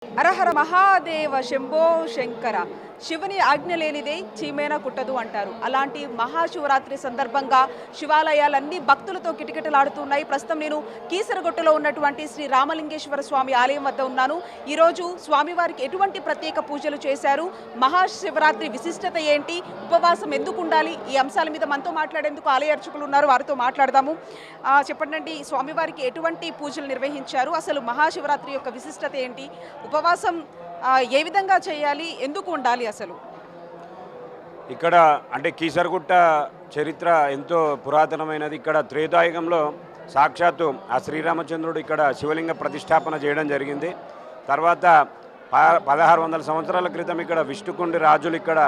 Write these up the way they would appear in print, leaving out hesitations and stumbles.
హరహర మహాదేవ శంభో శంకర. శివుని ఆజ్ఞ లేనిదే చీమేన కుట్టదు అంటారు. అలాంటి మహాశివరాత్రి సందర్భంగా శివాలయాలన్నీ భక్తులతో కిటకిటలాడుతున్నాయి. ప్రస్తుతం నేను కీసరగొట్టులో ఉన్నటువంటి శ్రీ రామలింగేశ్వర స్వామి ఆలయం వద్ద ఉన్నాను. ఈరోజు స్వామివారికి ఎటువంటి ప్రత్యేక పూజలు చేశారు, మహాశివరాత్రి విశిష్టత ఏంటి, ఉపవాసం ఎందుకు ఉండాలి, ఈ అంశాల మీద మనతో మాట్లాడేందుకు ఆలయ అర్చకులు ఉన్నారు, వారితో మాట్లాడదాము. చెప్పండి, స్వామివారికి ఎటువంటి పూజలు నిర్వహించారు, అసలు మహాశివరాత్రి యొక్క విశిష్టత ఏంటి, ఉపవాసం ఏ విధంగా చేయాలి, ఎందుకు ఉండాలి అసలు? ఇక్కడ అంటే కీసరగుట్ట చరిత్ర ఎంతో పురాతనమైనది. ఇక్కడ త్రేతాయుగంలో సాక్షాత్తు ఆ శ్రీరామచంద్రుడు ఇక్కడ శివలింగ ప్రతిష్టాపన చేయడం జరిగింది. తర్వాత 1600 సంవత్సరాల క్రితం ఇక్కడ విష్ణుకుండి రాజులు ఇక్కడ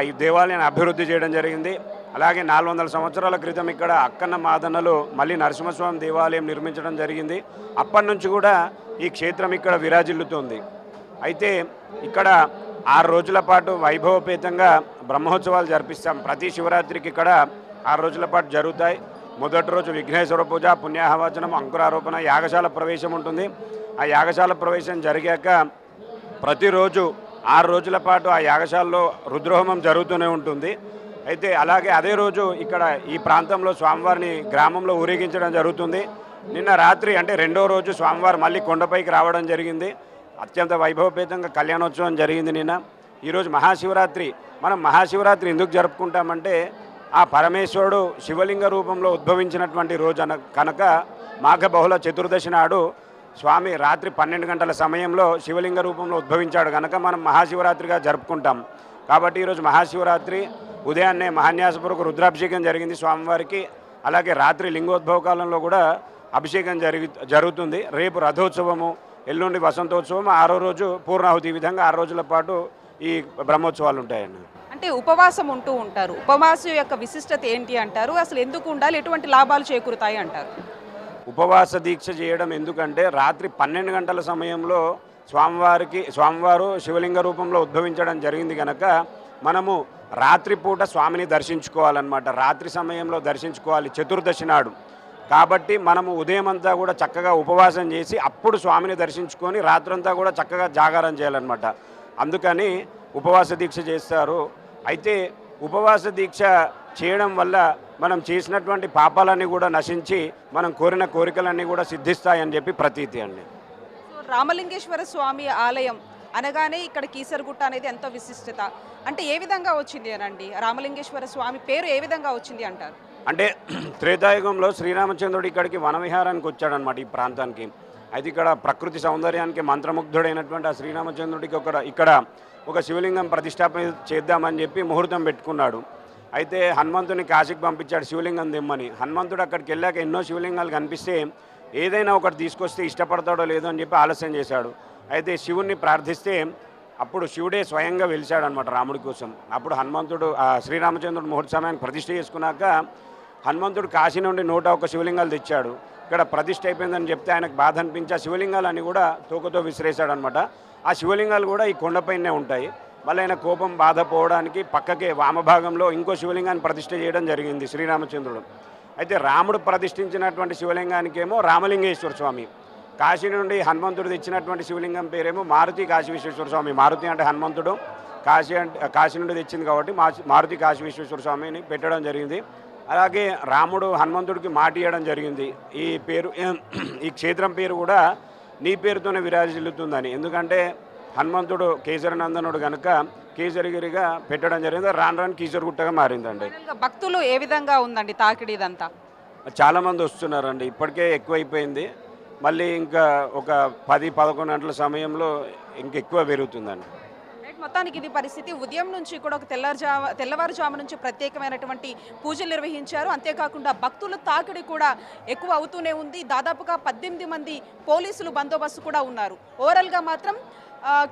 ఈ దేవాలయాన్ని అభివృద్ధి చేయడం జరిగింది. అలాగే 400 సంవత్సరాల క్రితం ఇక్కడ అక్కన్న మాదన్నలు మళ్ళీ నరసింహస్వామి దేవాలయం నిర్మించడం జరిగింది. అప్పటి నుంచి కూడా ఈ క్షేత్రం ఇక్కడ విరాజిల్లుతోంది. అయితే ఇక్కడ 6 రోజుల పాటు వైభవపేతంగా బ్రహ్మోత్సవాలు జరిపిస్తాం. ప్రతి శివరాత్రికి ఇక్కడ 6 రోజుల పాటు జరుగుతాయి. మొదటి రోజు విఘ్నేశ్వర పూజ, పుణ్యాహవచనం, అంకురారోపణ, యాగశాల ప్రవేశం ఉంటుంది. ఆ యాగశాల ప్రవేశం జరిగాక ప్రతిరోజు 6 రోజుల పాటు ఆ యాగశాలలో రుద్రహోమం జరుగుతూనే ఉంటుంది. అయితే అలాగే అదే రోజు ఇక్కడ ఈ ప్రాంతంలో స్వామివారిని గ్రామంలో ఊరేగించడం జరుగుతుంది. నిన్న రాత్రి అంటే రెండో రోజు స్వామివారు మళ్ళీ కొండపైకి రావడం జరిగింది. అత్యంత వైభవపేతంగా కళ్యాణోత్సవం జరిగింది నిన్న. ఈరోజు మహాశివరాత్రి. మనం మహాశివరాత్రి ఎందుకు జరుపుకుంటామంటే ఆ పరమేశ్వరుడు శివలింగ రూపంలో ఉద్భవించినటువంటి రోజు కనుక మాఘ బహుళ చతుర్దశి నాడు స్వామి రాత్రి 12 గంటల సమయంలో శివలింగ రూపంలో ఉద్భవించాడు కనుక మనం మహాశివరాత్రిగా జరుపుకుంటాం. కాబట్టి ఈరోజు మహాశివరాత్రి ఉదయాన్నే మహాన్యాసపూర్వక రుద్రాభిషేకం జరిగింది స్వామివారికి. అలాగే రాత్రి లింగోద్భవ కాలంలో కూడా అభిషేకం జరుగుతుంది. రేపు రథోత్సవము, ఎల్లుండి వసంతోత్సవం, 6వ రోజు పూర్ణాహుతి. ఈ విధంగా 6 రోజుల పాటు ఈ బ్రహ్మోత్సవాలు ఉంటాయండి. అంటే ఉపవాసం ఉంటూ ఉంటారు, ఉపవాసం యొక్క విశిష్టత ఏంటి అంటారు, అసలు ఎందుకు ఉండాలి, ఎటువంటి లాభాలు చేకూరుతాయి అంటారు? ఉపవాస దీక్ష చేయడం ఎందుకంటే రాత్రి 12 గంటల సమయంలో స్వామివారు శివలింగ రూపంలో ఉద్భవించడం జరిగింది కనుక మనము రాత్రిపూట స్వామిని దర్శించుకోవాలన్నమాట. రాత్రి సమయంలో దర్శించుకోవాలి చతుర్దశి నాడు. కాబట్టి మనము ఉదయం అంతా కూడా చక్కగా ఉపవాసం చేసి అప్పుడు స్వామిని దర్శించుకొని రాత్రంతా కూడా చక్కగా జాగారం చేయాలన్నమాట. అందుకని ఉపవాస దీక్ష చేస్తారు. అయితే ఉపవాస దీక్ష చేయడం వల్ల మనం చేసినటువంటి పాపాలన్నీ కూడా నశించి మనం కోరిన కోరికలన్నీ కూడా సిద్ధిస్తాయని చెప్పి ప్రతీతి అండి. రామలింగేశ్వర స్వామి ఆలయం అనగానే ఇక్కడ కీసరగుట్ట అనేది ఎంతో విశిష్టత. అంటే ఏ విధంగా వచ్చింది అనండి, రామలింగేశ్వర స్వామి పేరు ఏ విధంగా వచ్చింది అంటారు? అంటే త్రేతాయుగంలో శ్రీరామచంద్రుడు ఇక్కడికి వనవిహారానికి వచ్చాడనమాట, ఈ ప్రాంతానికి. అయితే ఇక్కడ ప్రకృతి సౌందర్యానికి మంత్రముగ్ధుడైనటువంటి ఆ శ్రీరామచంద్రుడికి ఇక్కడ ఒక శివలింగం ప్రతిష్టాపన చేద్దామని చెప్పి ముహూర్తం పెట్టుకున్నాడు. అయితే హనుమంతుని కాశీకి పంపించాడు శివలింగం తెమ్మని. హనుమంతుడు అక్కడికి వెళ్ళాక ఎన్నో శివలింగాలు కనిపిస్తే ఏదైనా ఒకటి తీసుకొస్తే ఇష్టపడతాడో లేదో అని చెప్పి ఆలస్యం చేశాడు. అయితే శివుణ్ణి ప్రార్థిస్తే అప్పుడు శివుడే స్వయంగా వెలిశాడనమాట రాముడి కోసం. అప్పుడు హనుమంతుడు శ్రీరామచంద్రుడు ముహూర్త సమయానికి ప్రతిష్ఠ చేసుకున్నాక హనుమంతుడు కాశీ నుండి 101 శివలింగాలు తెచ్చాడు. ఇక్కడ ప్రతిష్ఠ అయిపోయిందని చెప్తే ఆయనకు బాధ అనిపించి ఆ శివలింగాలన్నీ కూడా తోకతో విసిరేశాడనమాట. ఆ శివలింగాలు కూడా ఈ కొండపైనే ఉంటాయి. మళ్ళీ ఆయన కోపం బాధ పోవడానికి పక్కకే వామభాగంలో ఇంకో శివలింగాన్ని ప్రతిష్ఠ చేయడం జరిగింది శ్రీరామచంద్రుడు. అయితే రాముడు ప్రతిష్ఠించినటువంటి శివలింగానికేమో రామలింగేశ్వర స్వామి, కాశీ నుండి హనుమంతుడు తెచ్చినటువంటి శివలింగం పేరేమో మారుతి కాశీ విశ్వేశ్వర స్వామి. మారుతి అంటే హనుమంతుడు, కాశీ నుండి తెచ్చింది కాబట్టి మారుతి కాశీ విశ్వేశ్వర స్వామిని పెట్టడం జరిగింది. అలాగే రాముడు హనుమంతుడికి మాట ఇవ్వడం జరిగింది, ఈ పేరు ఈ క్షేత్రం పేరు కూడా నీ పేరుతోనే విరాజిల్లుతుందని. ఎందుకంటే హనుమంతుడు కేసరనందనుడు కనుక కేసరిగిరిగా పెట్టడం జరిగింది. రాను కీసరగుట్టగా మారిందండి. భక్తులు ఏ విధంగా ఉందండి తాకిడి ఇదంతా? చాలామంది వస్తున్నారండి, ఇప్పటికే ఎక్కువైపోయింది. మళ్ళీ ఇంకా ఒక 10-11 గంటల సమయంలో ఇంకెక్కువ పెరుగుతుందండి. మొత్తానికి ఇది పరిస్థితి. ఉదయం నుంచి కూడా ఒక తెల్లవారుజాము నుంచి ప్రత్యేకమైనటువంటి పూజలు నిర్వహించారు. అంతేకాకుండా భక్తుల తాకిడి కూడా ఎక్కువ అవుతూనే ఉంది. దాదాపుగా 18 మంది పోలీసులు బందోబస్తు కూడా ఉన్నారు. ఓవరాల్గా మాత్రం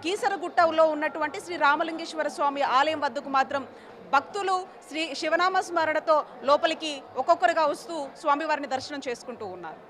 కీసరగుట్టలో ఉన్నటువంటి శ్రీ రామలింగేశ్వర స్వామి ఆలయం వద్దకు మాత్రం భక్తులు శ్రీ శివనామ స్మరణతో లోపలికి ఒక్కొక్కరుగా వస్తూ స్వామివారిని దర్శనం చేసుకుంటూ ఉన్నారు.